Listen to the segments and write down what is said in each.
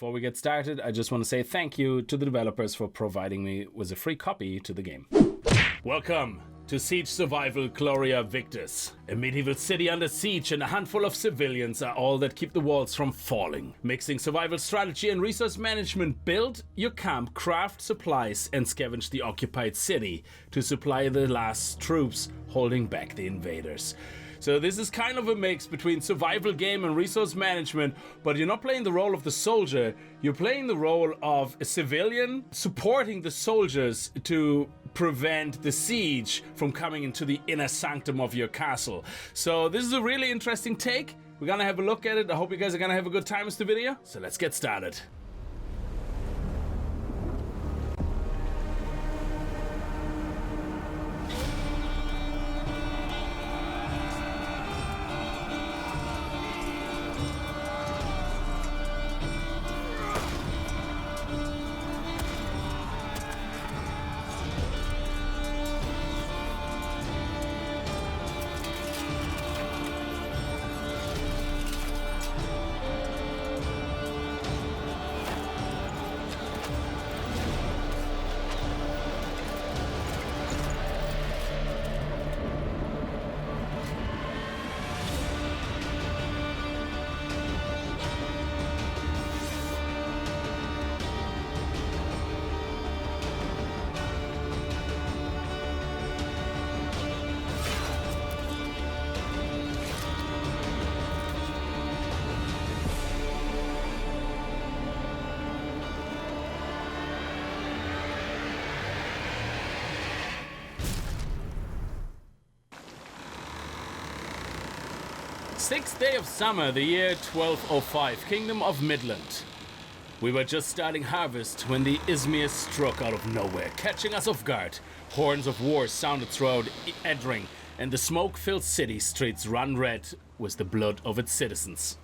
Before we get started, I just want to say thank you to the developers for providing me with a free copy to the game. Welcome to Siege Survival Gloria Victis. A medieval city under siege and a handful of civilians are all that keep the walls from falling. Mixing survival strategy and resource management, build your camp, craft supplies, and scavenge the occupied city to supply the last troops holding back the invaders. So this is kind of a mix between survival game and resource management, but you're not playing the role of the soldier, you're playing the role of a civilian supporting the soldiers to prevent the siege from coming into the inner sanctum of your castle. So this is a really interesting take. We're gonna have a look at it. I hope you guys are gonna have a good time with the video. So let's get started. Sixth day of summer, the year 1205, Kingdom of Midland. We were just starting harvest when the Izmir struck out of nowhere, catching us off guard. Horns of war sounded throughout Edring, and the smoke-filled city streets run red with the blood of its citizens.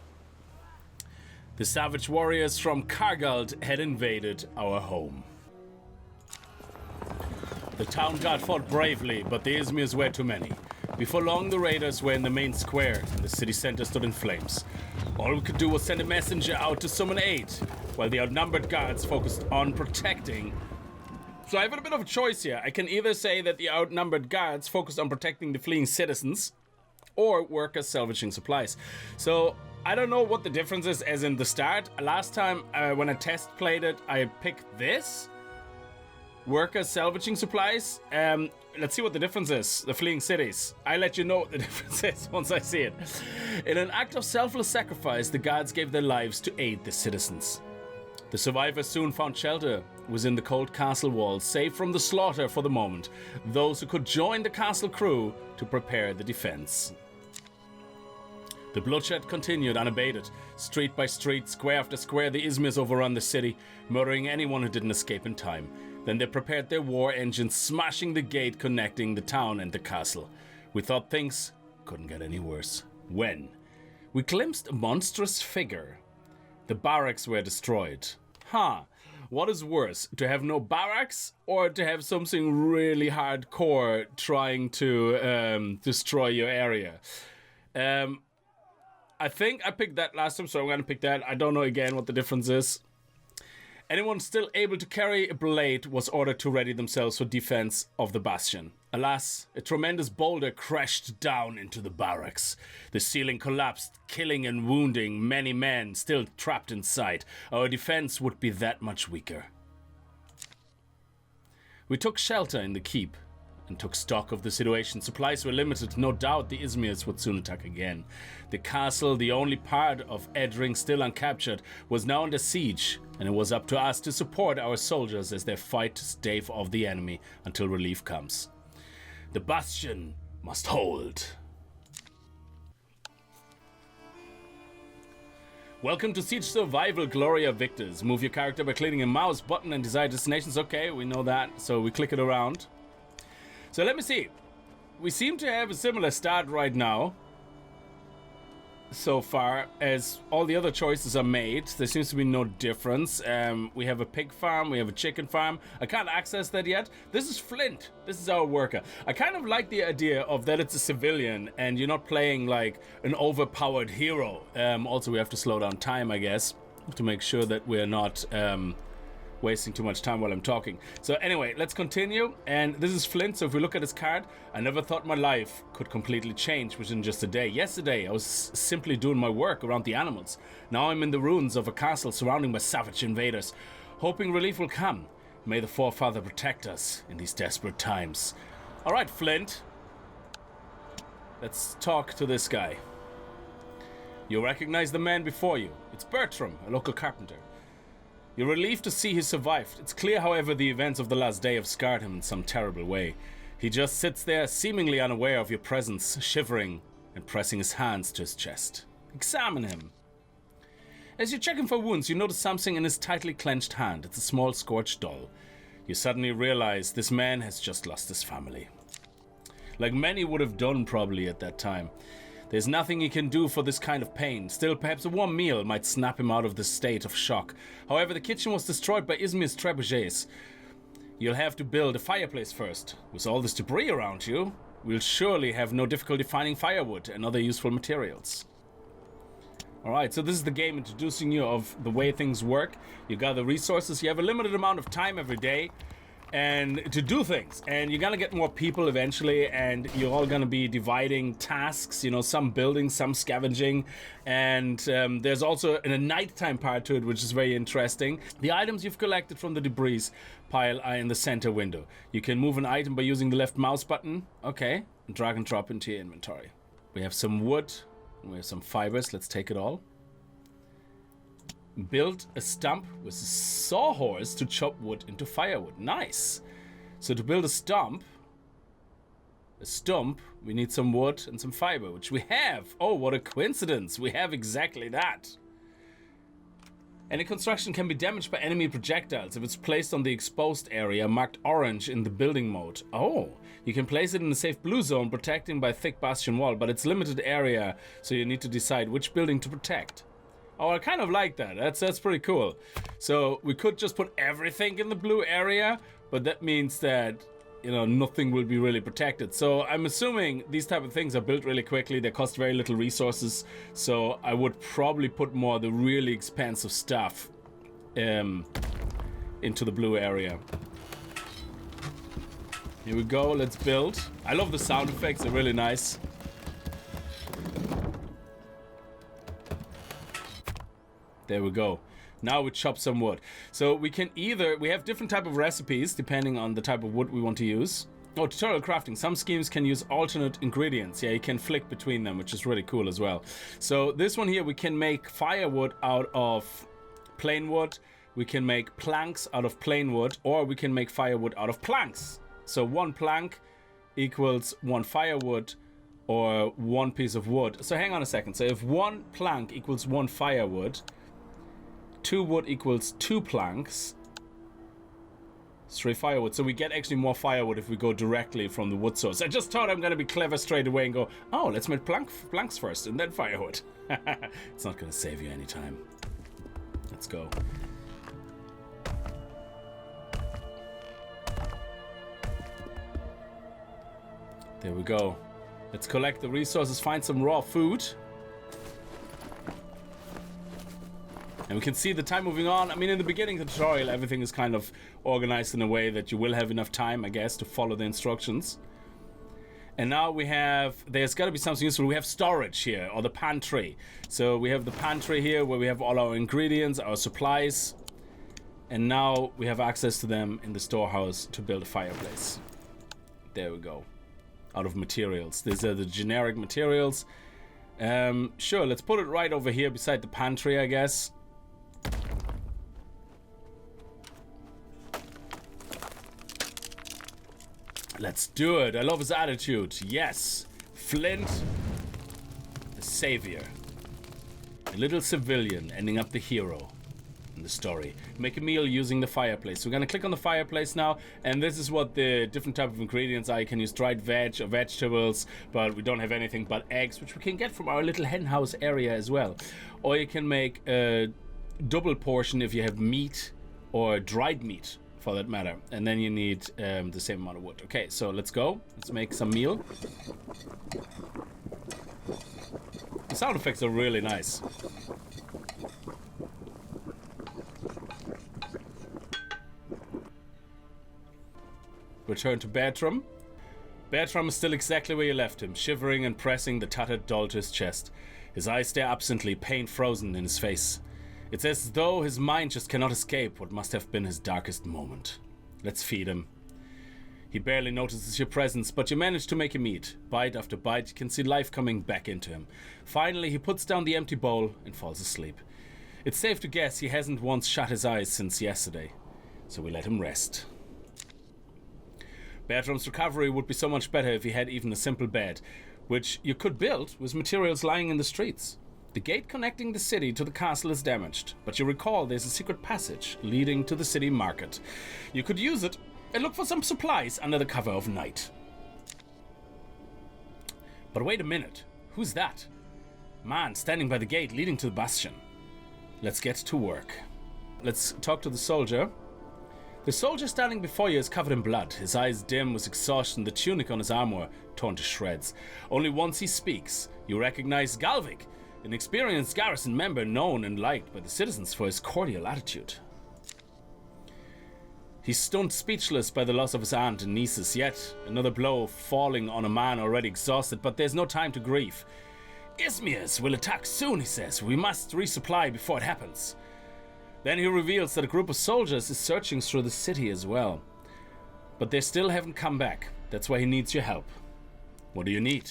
The savage warriors from Kargald had invaded our home. The town guard fought bravely, but the Izmirs were too many. Before long, the raiders were in the main square, and the city center stood in flames. All we could do was send a messenger out to summon aid, while the outnumbered guards focused on protecting. So I have a bit of a choice here. I can either say that the outnumbered guards focused on protecting the fleeing citizens, or work as salvaging supplies. So I don't know what the difference is as in the start. Last time when I test played it, I picked this. Workers salvaging supplies. Let's see what the difference is. The fleeing cities. I'll let you know what the difference is once I see it. In an act of selfless sacrifice, the guards gave their lives to aid the citizens. The survivors soon found shelter within the cold castle walls, safe from the slaughter for the moment. Those who could join the castle crew to prepare the defense. The bloodshed continued unabated. Street by street, square after square, the Izmirs overrun the city, murdering anyone who didn't escape in time. Then they prepared their war engines, smashing the gate connecting the town and the castle. We thought things couldn't get any worse. When? We glimpsed a monstrous figure. The barracks were destroyed. What is worse, to have no barracks or to have something really hardcore trying to destroy your area? I think I picked that last time, so I'm going to pick that. I don't know again what the difference is. Anyone still able to carry a blade was ordered to ready themselves for defense of the bastion. Alas, a tremendous boulder crashed down into the barracks. The ceiling collapsed, killing and wounding many men still trapped inside. Our defense would be that much weaker. We took shelter in the keep and took stock of the situation. Supplies were limited. No doubt the Izmirs would soon attack again. The castle, the only part of Edring still uncaptured, was now under siege, and it was up to us to support our soldiers as they fight to stave off the enemy until relief comes. The bastion must hold. Welcome to Siege Survival Gloria Victis. Move your character by clicking a mouse button and desired destinations. Okay, we know that, so we click it around. So let me see. We seem to have a similar start right now. So far as all the other choices are made, there seems to be no difference. We have a pig farm, we have a chicken farm. I can't access that yet. This is Flint. This is our worker. I kind of like the idea of that it's a civilian and you're not playing like an overpowered hero. Also, we have to slow down time, I guess. to make sure that we're not wasting too much time while I'm talking. So anyway, let's continue. And this is Flint. So if we look at his card, I never thought my life could completely change within just a day. Yesterday, I was simply doing my work around the animals. Now I'm in the ruins of a castle surrounded by savage invaders, hoping relief will come. May the Forefather protect us in these desperate times. All right, Flint. Let's talk to this guy. You recognize the man before you. It's Bertram, a local carpenter. You're relieved to see he survived. It's clear, however, the events of the last day have scarred him in some terrible way. He just sits there, seemingly unaware of your presence, shivering and pressing his hands to his chest. Examine him. As you check him for wounds, you notice something in his tightly clenched hand. It's a small scorched doll. You suddenly realize this man has just lost his family. Like many would have done probably at that time. There's nothing he can do for this kind of pain. Still, perhaps a warm meal might snap him out of this state of shock. However, the kitchen was destroyed by Izmir's trebuchets. You'll have to build a fireplace first. With all this debris around you, we'll surely have no difficulty finding firewood and other useful materials. Alright, so this is the game introducing you of the way things work. You gather resources, you have a limited amount of time every day and to do things, and you're gonna get more people eventually, and you're all gonna be dividing tasks, you know, some building, some scavenging, and there's also a nighttime part to it, which is very interesting. The items you've collected from the debris pile are in the center window. You can move an item by using the left mouse button, okay, and drag and drop into your inventory. We have some wood, and we have some fibers. Let's take it all. Build a stump with a sawhorse to chop wood into firewood. Nice. So to build a stump, we need some wood and some fiber, which we have. Oh, what a coincidence. We have exactly that. Any construction can be damaged by enemy projectiles if it's placed on the exposed area marked orange in the building mode. Oh, you can place it in a safe blue zone protecting by a thick bastion wall, but it's limited area, so you need to decide which building to protect. Oh, I kind of like that. That's pretty cool. So we could just put everything in the blue area, but that means that, you know, nothing will be really protected. So I'm assuming these type of things are built really quickly. They cost very little resources. So I would probably put more of the really expensive stuff into the blue area. Here we go. Let's build. I love the sound effects. They're really nice. There we go. Now we chop some wood. So we can either, we have different type of recipes depending on the type of wood we want to use. Oh, tutorial crafting. Some schemes can use alternate ingredients. Yeah, you can flick between them, which is really cool as well. So this one here, we can make firewood out of plain wood. We can make planks out of plain wood, or we can make firewood out of planks. So one plank equals one firewood, or one piece of wood. So hang on a second. So if one plank equals one firewood, 2 wood equals 2 planks, 3 firewood. So we get actually more firewood if we go directly from the wood source. I just thought I'm gonna be clever straight away and go, oh, let's make planks first and then firewood. It's not gonna save you any time. Let's go. There we go. Let's collect the resources, find some raw food. And we can see the time moving on. I mean, in the beginning of the tutorial, everything is kind of organized in a way that you will have enough time, I guess, to follow the instructions. And now we have, there's got to be something useful. We have storage here, or the pantry. So we have the pantry here where we have all our ingredients, our supplies. And now we have access to them in the storehouse to build a fireplace. There we go. Out of materials. These are the generic materials. Sure, let's put it right over here beside the pantry, I guess. Let's do it. I love his attitude. Yes. Flint, the savior. A little civilian ending up the hero in the story. Make a meal using the fireplace. So we're gonna click on the fireplace now, and this is what the different type of ingredients are. You can use dried veg or vegetables, but we don't have anything but eggs, which we can get from our little hen house area as well. Or you can make a double portion if you have meat or dried meat, for that matter, and then you need the same amount of wood. Okay, so let's go. Let's make some meal. The sound effects are really nice. return to Bertram. Bertram is still exactly where you left him, shivering and pressing the tattered doll to his chest. His eyes stare absently, pain frozen in his face. It's as though his mind just cannot escape what must have been his darkest moment. Let's feed him. He barely notices your presence, but you manage to make him eat. Bite after bite, you can see life coming back into him. Finally, he puts down the empty bowl and falls asleep. It's safe to guess he hasn't once shut his eyes since yesterday, so we let him rest. Bertram's recovery would be so much better if he had even a simple bed, which you could build with materials lying in the streets. The gate connecting the city to the castle is damaged, but you recall there's a secret passage leading to the city market. You could use it and look for some supplies under the cover of night. But wait a minute, who's that? Man standing by the gate leading to the bastion. Let's get to work. Let's talk to the soldier. The soldier standing before you is covered in blood, his eyes dim with exhaustion, the tunic on his armor torn to shreds. Only once he speaks, you recognize Galvik, an experienced garrison member known and liked by the citizens for his cordial attitude. He's stunned speechless by the loss of his aunt and nieces, yet another blow falling on a man already exhausted, but there's no time to grieve. Izmir's will attack soon, he says. We must resupply before it happens. Then he reveals that a group of soldiers is searching through the city as well. But they still haven't come back. That's why he needs your help. What do you need?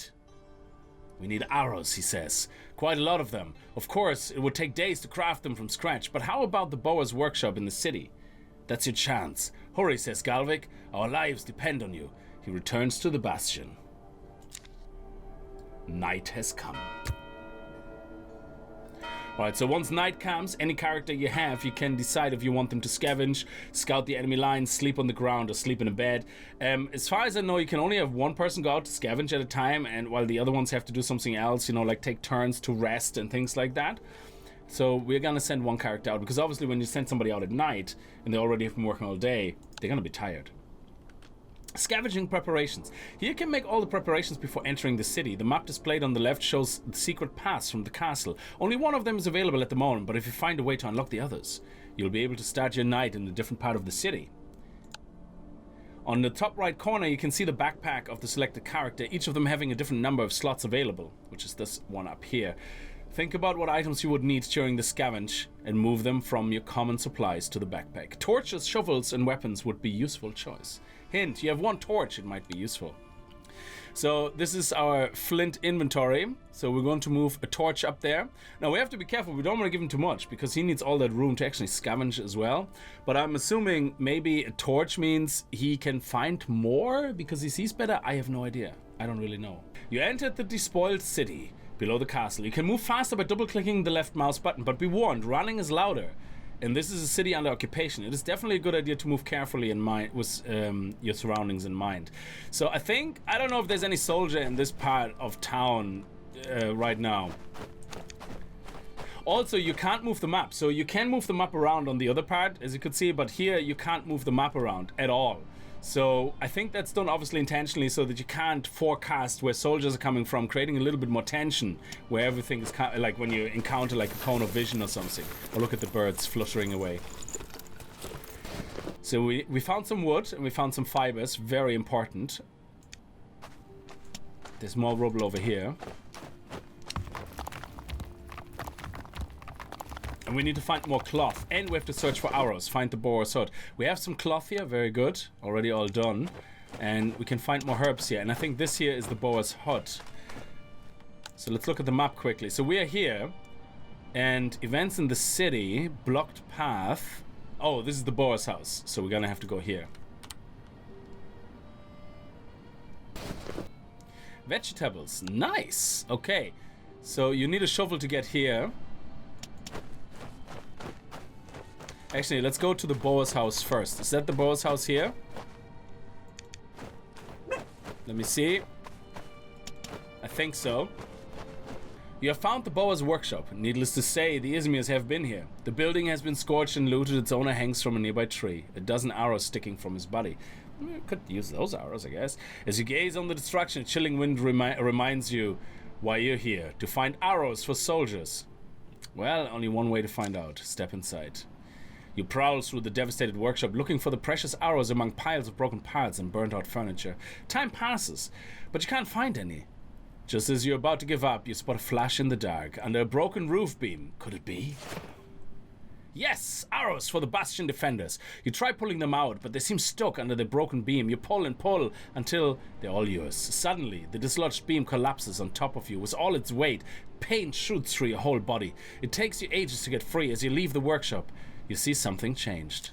We need arrows, he says. Quite a lot of them. Of course, it would take days to craft them from scratch, but how about the Boer's workshop in the city? That's your chance. Hurry, says Galvik. Our lives depend on you. He returns to the bastion. Night has come. Alright, so once night comes, any character you have, you can decide if you want them to scavenge, scout the enemy lines, sleep on the ground, or sleep in a bed. As far as I know, you can only have one person go out to scavenge at a time, and while the other ones have to do something else, you know, like take turns to rest and things like that. So we're gonna send one character out, because obviously when you send somebody out at night, and they already have been working all day, they're gonna be tired. Scavenging preparations. Here you can make all the preparations before entering the city. The map displayed on the left shows the secret paths from the castle. Only one of them is available at the moment, but if you find a way to unlock the others, you'll be able to start your night in a different part of the city. On the top right corner, you can see the backpack of the selected character, each of them having a different number of slots available, which is this one up here. Think about what items you would need during the scavenge and move them from your common supplies to the backpack. Torches, shovels, and weapons would be useful choice. Hint, you have one torch, it might be useful. So this is our flint inventory. So we're going to move a torch up there. Now we have to be careful, we don't want to give him too much because he needs all that room to actually scavenge as well. But I'm assuming maybe a torch means he can find more because he sees better. I have no idea. I don't really know. You entered the despoiled city below the castle. You can move faster by double-clicking the left mouse button, but be warned, running is louder. And this is a city under occupation. It is definitely a good idea to move carefully in mind with your surroundings in mind. So I don't know if there's any soldier in this part of town right now. Also, you can't move the map. So you can move the map around on the other part, as you could see, but here you can't move the map around at all. So I think that's done obviously intentionally so that you can't forecast where soldiers are coming from, creating a little bit more tension where everything is like when you encounter like a cone of vision or something. Or look at the birds fluttering away. So we found some wood and we found some fibers, very important. There's more rubble over here. And we need to find more cloth. And we have to search for arrows. Find the boar's hut. We have some cloth here. Very good. Already all done. And we can find more herbs here. And I think this here is the boar's hut. So let's look at the map quickly. So we are here. And events in the city. Blocked path. Oh, this is the boar's house. So we're going to have to go here. Vegetables. Nice. Okay. So you need a shovel to get here. Actually, let's go to the Boer's house first. Is that the Boer's house here? Let me see. I think so. You have found the Boer's workshop. Needless to say, the Izmirs have been here. The building has been scorched and looted. Its owner hangs from a nearby tree. A dozen arrows sticking from his body. Could use those arrows, I guess. As you gaze on the destruction, a chilling wind reminds you why you're here. To find arrows for soldiers. Well, only one way to find out. Step inside. You prowl through the devastated workshop looking for the precious arrows among piles of broken parts and burnt out furniture. Time passes, but you can't find any. Just as you're about to give up, you spot a flash in the dark under a broken roof beam. Could it be? Yes! Arrows for the bastion defenders. You try pulling them out, but they seem stuck under the broken beam. You pull and pull until they're all yours. Suddenly, the dislodged beam collapses on top of you with all its weight. Pain shoots through your whole body. It takes you ages to get free. As you leave the workshop, you see something changed.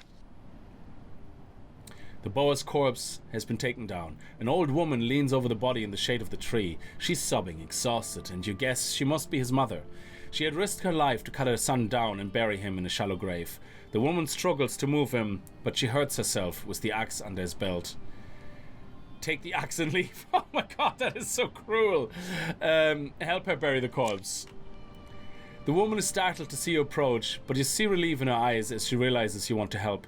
The boa's corpse has been taken down. An old woman leans over the body in the shade of the tree. She's sobbing, exhausted, and you guess she must be his mother. She had risked her life to cut her son down and bury him in a shallow grave. The woman struggles to move him, but she hurts herself with the axe under his belt. Take the axe and leave. Oh my god, that is so cruel. Help her bury the corpse. The woman is startled to see you approach, but you see relief in her eyes as she realizes you want to help.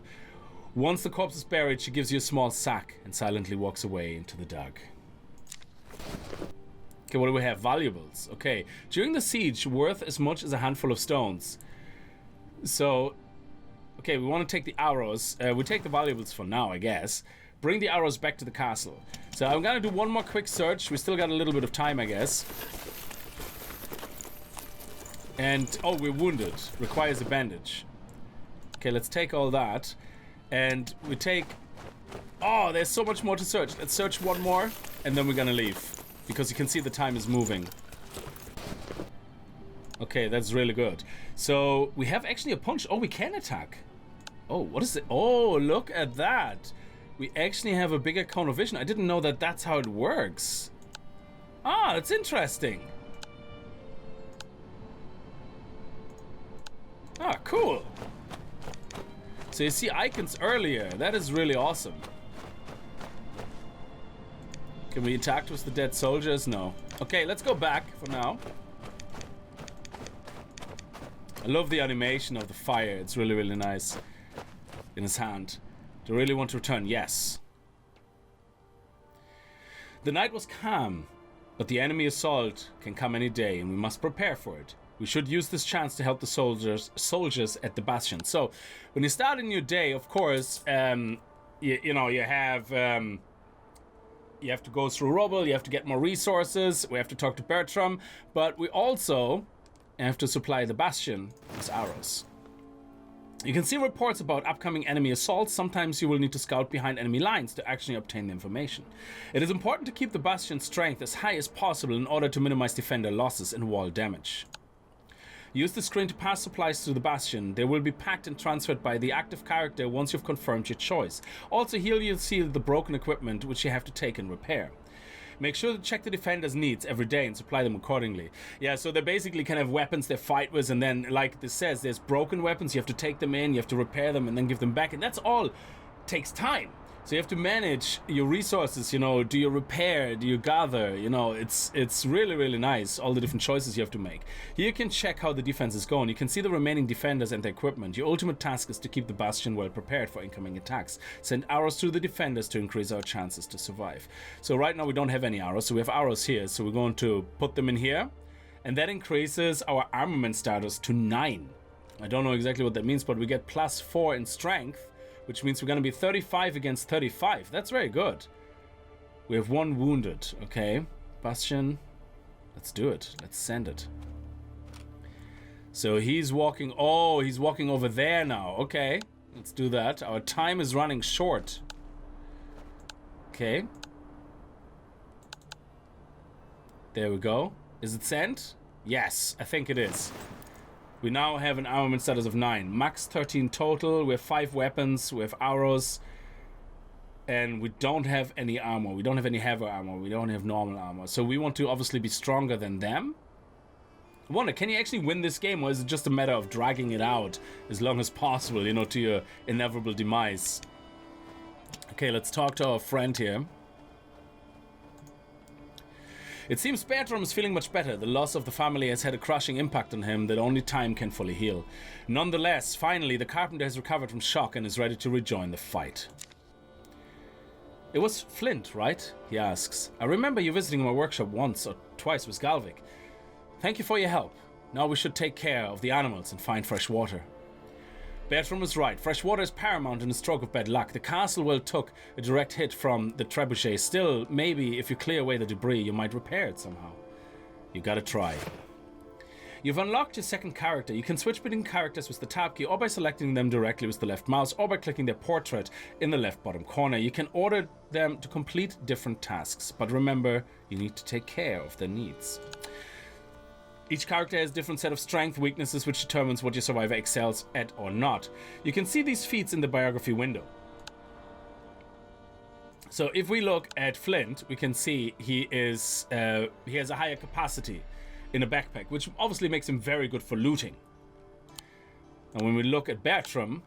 Once the corpse is buried, she gives you a small sack and silently walks away into the dark. Okay, what do we have? Valuables. Okay. During the siege, worth as much as a handful of stones. So, okay, we want to take the arrows. We take the valuables for now, I guess. Bring the arrows back to the castle. So I'm going to do one more quick search. We still got a little bit of time, I guess. And, oh, we're wounded. Requires a bandage. Okay, let's take all that. And we take... Oh, there's so much more to search. Let's search one more, and then we're going to leave. Because you can see the time is moving. Okay, that's really good. So, we have actually a punch. Oh, we can attack. Oh, what is it? Oh, look at that. We actually have a bigger cone of vision. I didn't know that that's how it works. Ah, that's interesting. Ah, cool. So you see icons earlier. That is really awesome. Can we attack with the dead soldiers? No. Okay, let's go back for now. I love the animation of the fire. It's really, really nice. In his hand. Do I really want to return? Yes. The night was calm, but the enemy assault can come any day, and we must prepare for it. We should use this chance to help the soldiers at the bastion. So, when you start a new day, of course, you have to go through rubble, you have to get more resources, we have to talk to Bertram, but we also have to supply the bastion with arrows. You can see reports about upcoming enemy assaults. Sometimes you will need to scout behind enemy lines to actually obtain the information. It is important to keep the bastion's strength as high as possible in order to minimize defender losses and wall damage. Use the screen to pass supplies through the bastion. They will be packed and transferred by the active character once you've confirmed your choice. Also, here you'll see the broken equipment which you have to take and repair. Make sure to check the defenders' needs every day and supply them accordingly. Yeah, so they basically kind of weapons they fight with, and then, like this says, there's broken weapons, you have to take them in, you have to repair them, and then give them back, and that's all takes time. So you have to manage your resources, you know, do you repair, do you gather, you know, it's really, really nice, all the different choices you have to make. Here you can check how the defense is going. You can see the remaining defenders and their equipment. Your ultimate task is to keep the bastion well prepared for incoming attacks. Send arrows through the defenders to increase our chances to survive. So right now we don't have any arrows, so we have arrows here, so we're going to put them in here. And that increases our armament status to 9. I don't know exactly what that means, but we get +4 in strength, which means we're going to be 35 against 35. That's very good. We have 1 wounded. Okay. Bastion. Let's do it. Let's send it. So he's walking... Oh, he's walking over there now. Okay. Let's do that. Our time is running short. Okay. There we go. Is it sent? Yes, I think it is. We now have an armament status of 9. Max 13 total. We have 5 weapons. We have arrows. And we don't have any armor. We don't have any heavy armor. We don't have normal armor. So we want to obviously be stronger than them. I wonder, can you actually win this game? Or is it just a matter of dragging it out as long as possible, you know, to your inevitable demise? Okay, let's talk to our friend here. It seems Bertram is feeling much better. The loss of the family has had a crushing impact on him that only time can fully heal. Nonetheless, finally, the carpenter has recovered from shock and is ready to rejoin the fight. It was Flint, right? He asks. I remember you visiting my workshop once or twice with Galvik. Thank you for your help. Now we should take care of the animals and find fresh water. Bertram was right. Fresh water is paramount in a stroke of bad luck. The castle well took a direct hit from the trebuchet. Still, maybe if you clear away the debris, you might repair it somehow. You gotta try. You've unlocked your second character. You can switch between characters with the tab key or by selecting them directly with the left mouse or by clicking their portrait in the left bottom corner. You can order them to complete different tasks, but remember, you need to take care of their needs. Each character has a different set of strength, weaknesses, which determines what your survivor excels at or not. You can see these feats in the biography window. So if we look at Flint, we can see he has a higher capacity in a backpack, which obviously makes him very good for looting. And when we look at Bertram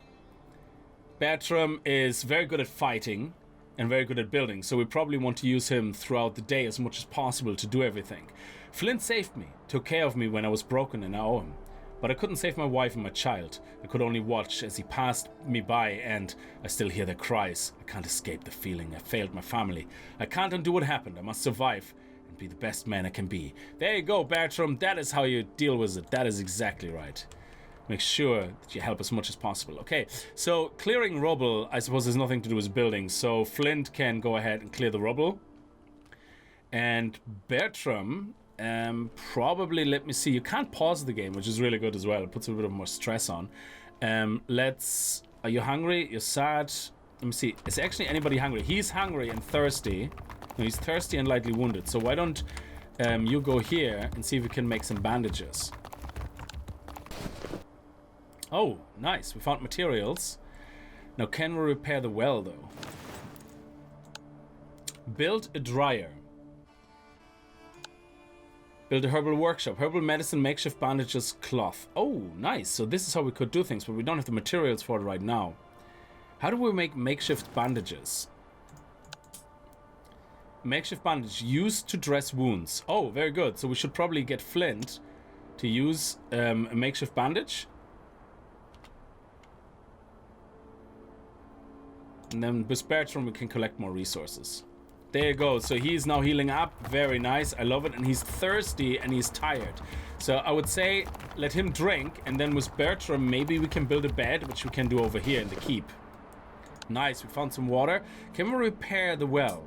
is very good at fighting and very good at building, so we probably want to use him throughout the day as much as possible to do everything. Flint saved me, took care of me when I was broken, and I owe him. But I couldn't save my wife and my child. I could only watch as he passed me by, and I still hear their cries. I can't escape the feeling I failed my family. I can't undo what happened. I must survive and be the best man I can be. There you go, Bertram. That is how you deal with it. That is exactly right. Make sure that you help as much as possible. Okay, so clearing rubble, I suppose, has nothing to do with building. So Flint can go ahead and clear the rubble. And Bertram, probably, let me see. You can't pause the game, which is really good as well. It puts a bit of more stress on. Are you hungry? You're sad? Let me see. Is actually anybody hungry? He's hungry and thirsty. No, he's thirsty and lightly wounded. So why don't you go here and see if we can make some bandages. Oh, nice. We found materials. Now, can we repair the well, though? Build a dryer. Build a herbal workshop. Herbal medicine, makeshift bandages, cloth. Oh, nice. So this is how we could do things, but we don't have the materials for it right now. How do we make makeshift bandages? Makeshift bandage used to dress wounds. Oh, very good. So we should probably get Flint to use a makeshift bandage. And then with Bertram we can collect more resources. There you go. So he's now healing up. Very nice. I love it. And he's thirsty and he's tired. So I would say let him drink. And then with Bertram, maybe we can build a bed, which we can do over here in the keep. Nice. We found some water. Can we repair the well?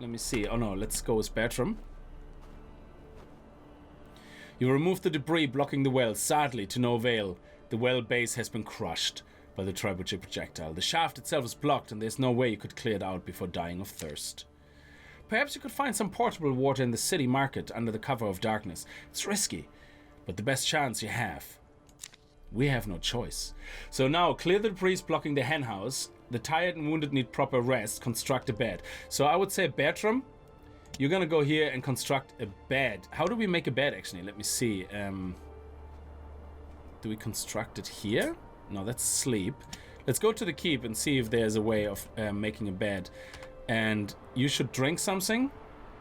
Let me see. Oh no, let's go with Bertram. You removed the debris blocking the well. Sadly, to no avail. The well base has been crushed by the trebuchet projectile. The shaft itself is blocked and there's no way you could clear it out before dying of thirst. Perhaps you could find some portable water in the city market under the cover of darkness. It's risky, but the best chance you have. We have no choice. So now, clear the debris blocking the hen house. The tired and wounded need proper rest. Construct a bed. So I would say, Bertram, you're gonna go here and construct a bed. How do we make a bed, actually? Let me see. Do we construct it here? No, that's sleep. Let's go to the keep and see if there's a way of making a bed. And you should drink something?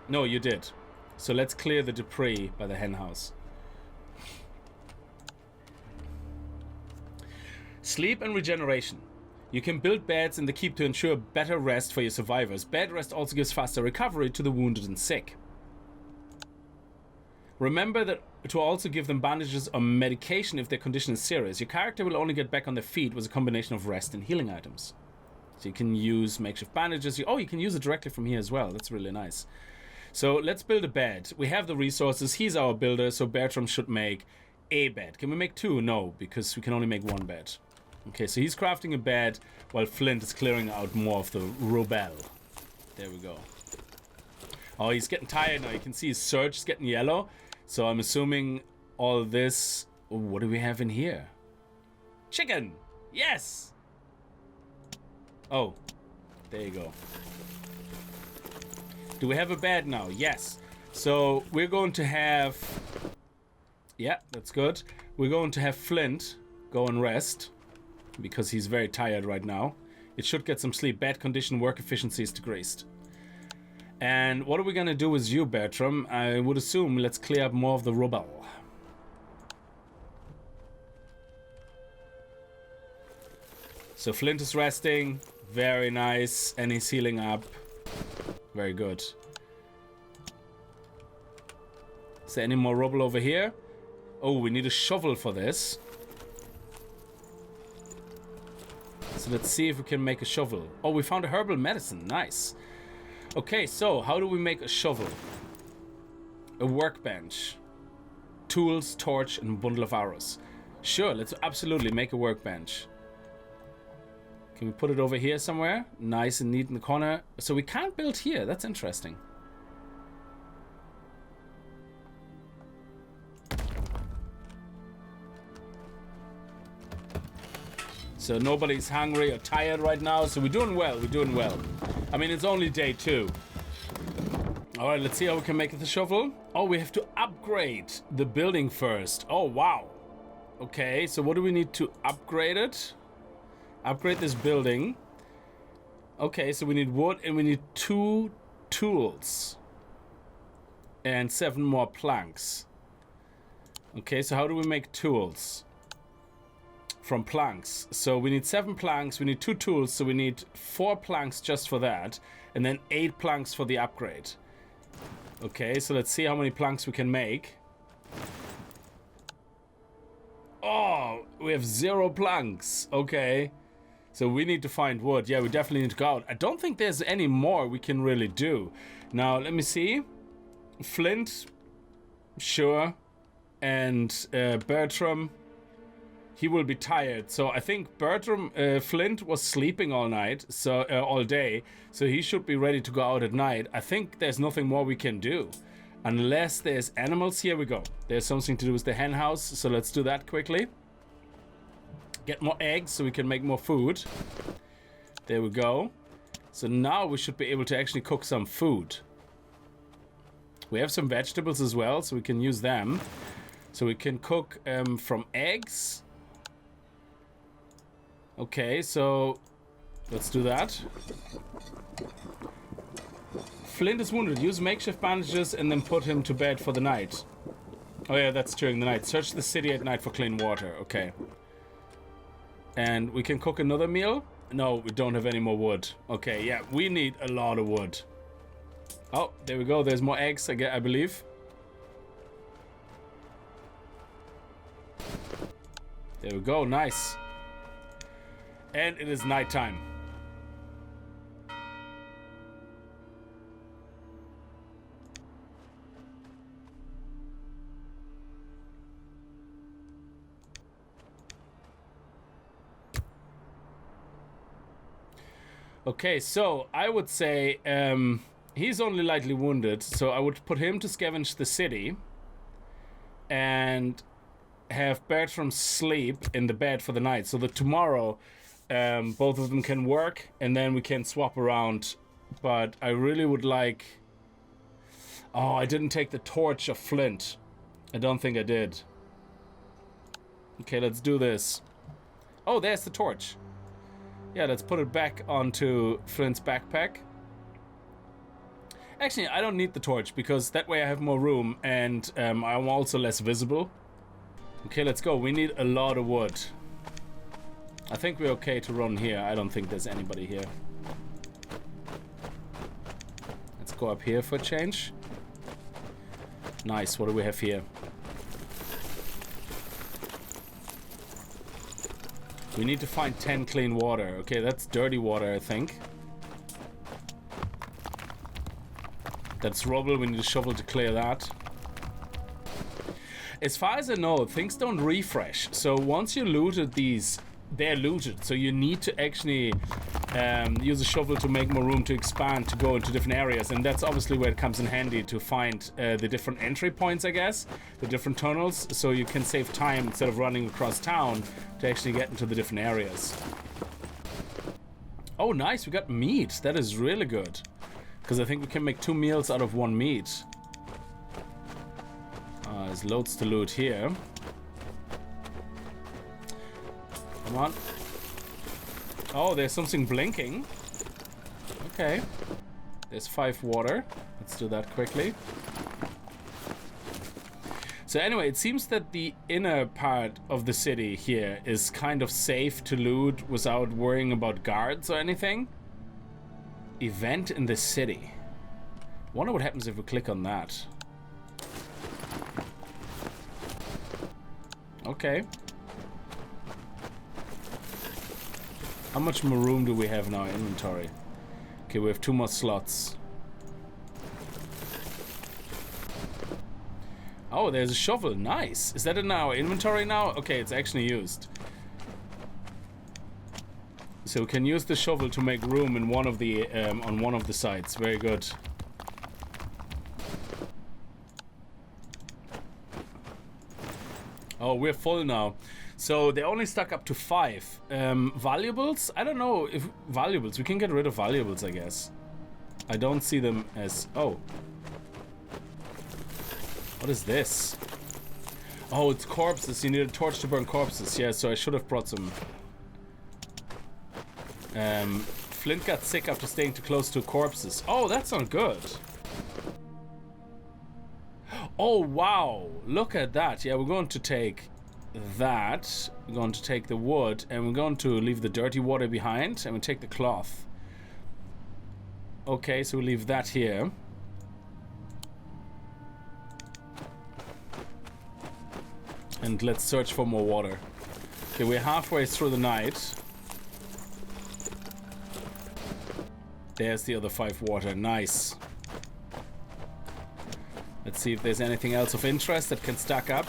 No, you did. So let's clear the debris by the hen house. Sleep and regeneration. You can build beds in the keep to ensure better rest for your survivors. Bed rest also gives faster recovery to the wounded and sick. Remember that to also give them bandages or medication if their condition is serious. Your character will only get back on their feet with a combination of rest and healing items. So you can use makeshift bandages. Oh, you can use it directly from here as well. That's really nice. So let's build a bed. We have the resources. He's our builder, so Bertram should make a bed. Can we make two? No, because we can only make one bed. Okay, so he's crafting a bed while Flint is clearing out more of the rubble. There we go. Oh, he's getting tired now. You can see his surge is getting yellow. So I'm assuming all this... Oh, what do we have in here? Chicken! Yes! Oh, there you go. Do we have a bed now? Yes. So we're going to have... Yeah, that's good. We're going to have Flint go and rest, because he's very tired right now. It should get some sleep. Bad condition, work efficiency is decreased. And what are we gonna do with you, Bertram? I would assume let's clear up more of the rubble. So Flint is resting. Very nice. And he's healing up. Very good. Is there any more rubble over here? Oh, we need a shovel for this. So let's see if we can make a shovel. Oh, we found a herbal medicine. Nice. Okay, so how do we make a shovel? A workbench. Tools, torch, and a bundle of arrows. Sure, let's absolutely make a workbench. Can we put it over here somewhere? Nice and neat in the corner. So we can't build here. That's interesting. So nobody's hungry or tired right now. So we're doing well. We're doing well. I mean, it's only day 2. All right, let's see how we can make the shovel. Oh, we have to upgrade the building first. Oh, wow. Okay, so what do we need to upgrade it? Upgrade this building. Okay, so we need wood and we need 2 tools. And 7 more planks. Okay, so how do we make tools? From planks. So we need 7 planks, we need 2 tools, so we need 4 planks just for that. And then 8 planks for the upgrade. Okay, so let's see how many planks we can make. Oh, we have 0 planks. Okay. So we need to find wood. Yeah, we definitely need to go out. I don't think there's any more we can really do. Now, let me see. Flint. Sure. And Bertram. He will be tired. So I think Bertram, Flint was sleeping all night. So all day. So he should be ready to go out at night. I think there's nothing more we can do. Unless there's animals. Here we go. There's something to do with the hen house. So let's do that quickly. Get more eggs so we can make more food. There we go. So now we should be able to actually cook some food. We have some vegetables as well, so we can use them. So we can cook from eggs. Okay, so let's do that. Flint is wounded. Use makeshift bandages and then put him to bed for the night. Oh yeah, that's during the night. Search the city at night for clean water. Okay. And we can cook another meal? No, we don't have any more wood. Okay, yeah, we need a lot of wood. Oh, there we go. There's more eggs, I believe. There we go. Nice. And it is nighttime. Okay, so I would say he's only lightly wounded, so I would put him to scavenge the city and have Bertram sleep in the bed for the night so that tomorrow both of them can work and then we can swap around. But I really would like... Oh, I didn't take the torch of Flint. I don't think I did. Okay, let's do this. Oh, there's the torch. Yeah, let's put it back onto Flint's backpack. Actually, I don't need the torch because that way I have more room and I'm also less visible. Okay, let's go. We need a lot of wood. I think we're okay to run here. I don't think there's anybody here. Let's go up here for a change. Nice. What do we have here? We need to find 10 clean water. Okay, that's dirty water, I think. That's rubble. We need a shovel to clear that. As far as I know, things don't refresh. So once you looted these, they're looted. So you need to actually use a shovel to make more room to expand, to go into different areas. And that's obviously where it comes in handy to find the different entry points, I guess. The different tunnels. So you can save time instead of running across town to actually get into the different areas. Oh, nice. We got meat. That is really good. Because I think we can make 2 meals out of 1 meat. There's loads to loot here. Come on. Oh, there's something blinking. Okay. There's 5 water. Let's do that quickly. So anyway, it seems that the inner part of the city here is kind of safe to loot without worrying about guards or anything. Event in the city. Wonder what happens if we click on that. Okay. How much more room do we have in our inventory? Okay, we have 2 more slots. Oh, there's a shovel. Nice. Is that in our inventory now? Okay, it's actually used. So we can use the shovel to make room in one of the on one of the sides. Very good. Oh, we're full now. So they only stuck up to 5. Valuables? I don't know if valuables. We can get rid of valuables, I guess. I don't see them as... Oh. What is this? Oh, it's corpses. You need a torch to burn corpses. Yeah, so I should have brought some... Flint got sick after staying too close to corpses. Oh, that's not good. Oh, wow. Look at that. Yeah, we're going to take that. We're going to take the wood, and we're going to leave the dirty water behind, and we take the cloth. Okay, so we leave that here. And let's search for more water. Okay, we're halfway through the night. There's the other 5 water. Nice. Let's see if there's anything else of interest that can stack up.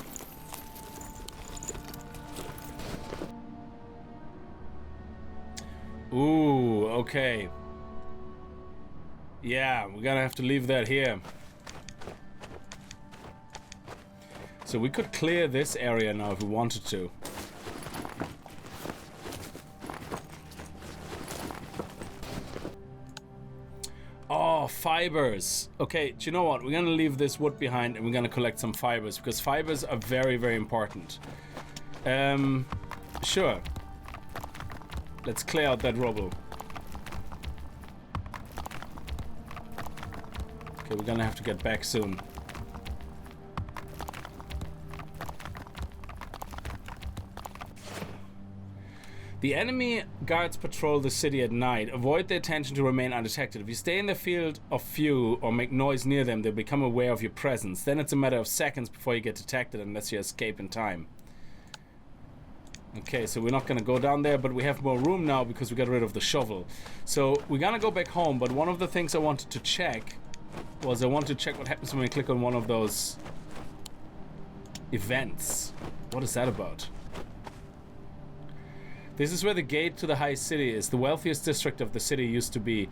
Ooh, okay. Yeah, we're gonna have to leave that here. So we could clear this area now if we wanted to. Oh, fibers. Okay, do you know what? We're gonna leave this wood behind and we're gonna collect some fibers because fibers are very, very important. Sure. Let's clear out that rubble. Okay, we're gonna have to get back soon. The enemy guards patrol the city at night. Avoid their attention to remain undetected. If you stay in the field of view or make noise near them, they'll become aware of your presence. Then it's a matter of seconds before you get detected unless you escape in time. Okay, so we're not going to go down there, but we have more room now because we got rid of the shovel. So we're going to go back home, but one of the things I wanted to check was I wanted to check what happens when we click on one of those events. What is that about? This is where the gate to the high city is. The wealthiest district of the city used to be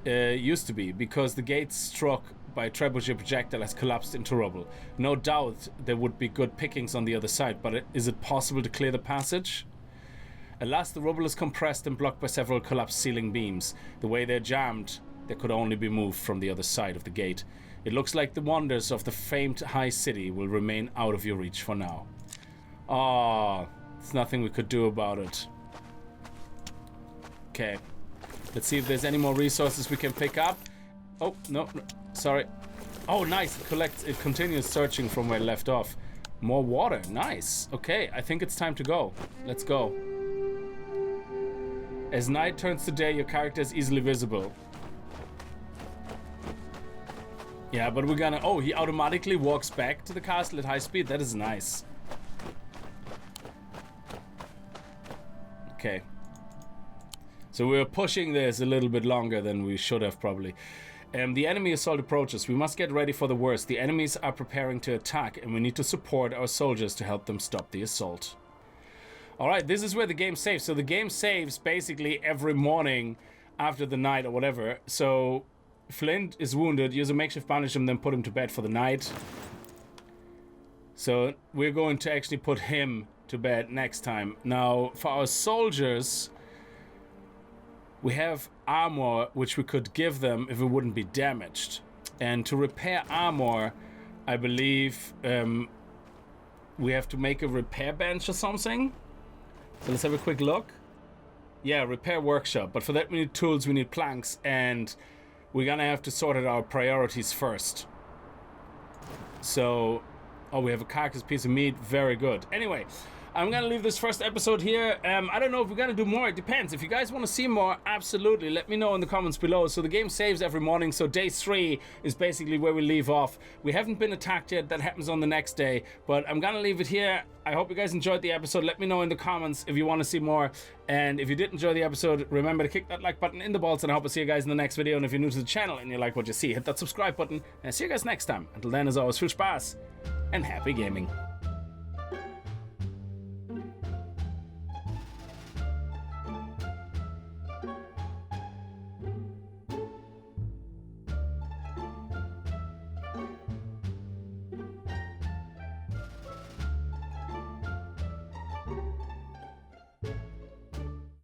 because the gate struck by a trebuchet projectile has collapsed into rubble. No doubt there would be good pickings on the other side, but is it possible to clear the passage? Alas, the rubble is compressed and blocked by several collapsed ceiling beams. The way they're jammed, they could only be moved from the other side of the gate. It looks like the wonders of the famed high city will remain out of your reach for now. Ah, there's nothing we could do about it. Okay, let's see if there's any more resources we can pick up. Oh, no, sorry. Oh, nice, it continues searching from where it left off. More water, nice. Okay, I think it's time to go. Let's go. As night turns to day, your character is easily visible. Yeah, but we're gonna... Oh, he automatically walks back to the castle at high speed. That is nice. Okay. So we're pushing this a little bit longer than we should have probably. The enemy assault approaches. We must get ready for the worst. The enemies are preparing to attack and we need to support our soldiers to help them stop the assault. Alright, this is where the game saves. So the game saves basically every morning after the night or whatever. So Flint is wounded. Use a makeshift bandage and then put him to bed for the night. So we're going to actually put him to bed next time. Now for our soldiers... We have armor, which we could give them if it wouldn't be damaged. And to repair armor, I believe we have to make a repair bench or something. So let's have a quick look. Yeah, repair workshop. But for that we need tools, we need planks, and we're gonna have to sort out our priorities first. So, oh, we have a carcass piece of meat. Very good. Anyway, I'm gonna leave this first episode here. I don't know if we're gonna do more. It depends. If you guys want to see more, absolutely let me know in the comments below. So the game saves every morning, so day 3 is basically where we leave off. We haven't been attacked yet. That happens on the next day, but I'm gonna leave it here. I hope you guys enjoyed the episode. Let me know in the comments if you want to see more, and if you did enjoy the episode, remember to kick that like button in the balls, and I hope to see you guys in the next video. And if you're new to the channel and you like what you see, hit that subscribe button, and I'll see you guys next time. Until then, as always, viel Spaß and happy gaming.